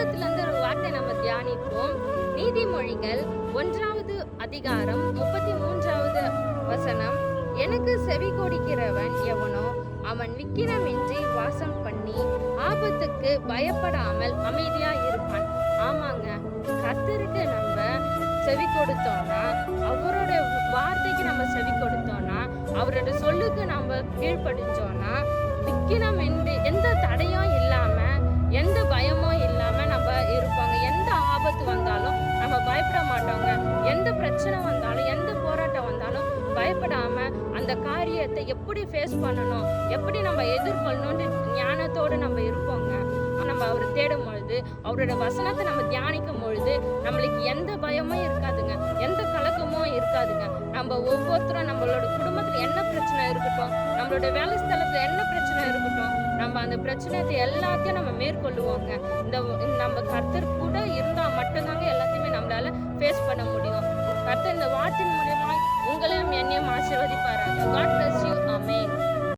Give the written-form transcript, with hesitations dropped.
வேதத்திலிருந்து ஒரு வார்த்தை நம்ம தியானிப்போம். நீதிமொழிகள் 1வது அதிகாரம் 33வது வசனம். எனக்கு செவி கொடுக்கிறவன் எவனோ அவன் விக்கிரமின்றி வாசம் பண்ணி ஆபத்துக்கு பயப்படாமல் அமைதியா இருப்பான். ஆமாங்க, கர்த்தருக்கு நம்ம செவி கொடுத்தோம்னா, அவரோட வார்த்தைக்கு நம்ம செவி கொடுத்தோம்னா, அவரோட சொல்லுக்கு நம்ம கீழ்ப்படிச்சோம்னா, விக்கிரம் என்று எந்த தடையும் இல்லாம, எந்த பயமும் இல்லாம நம்ம இருப்போங்க. எந்த ஆபத்து வந்தாலும் நம்ம பயப்பட மாட்டோங்க. எந்த பிரச்சனை வந்தாலும், எந்த போராட்டம் வந்தாலும் பயப்படாம அந்த காரியத்தை எப்படி ஃபேஸ் பண்ணணும், எப்படி நம்ம எதிர்கொள்ளணும்னு ஞானத்தோடு நம்ம இருப்போங்க. நம்ம அவரை தேடும் பொழுது, அவரோட வசனத்தை நம்ம தியானிக்கும் பொழுது நம்மளுக்கு எந்த பயமும் இருக்காதுங்க, எந்த கலக்கமும் இருக்காதுங்க. நம்ம ஒவ்வொருத்தரும் நம்மளோட குடும்பத்துல என்ன பிரச்சனை இருக்கட்டும், நம்மளோட வேலை ஸ்தலத்துல என்ன பிரச்சனை இருக்கட்டும், நம்ம அந்த பிரச்சனையை எல்லாத்தையும் நம்ம மேற்கொள்ளுவோங்க. இந்த நம்ம கர்த்தர் கூட இருந்தா மட்டும்தாங்க எல்லாத்தையுமே நம்மளால ஃபேஸ் பண்ண முடியும். கர்த்தர் இந்த வார்த்தையின் மூலியமா உங்களையும் என்னையும்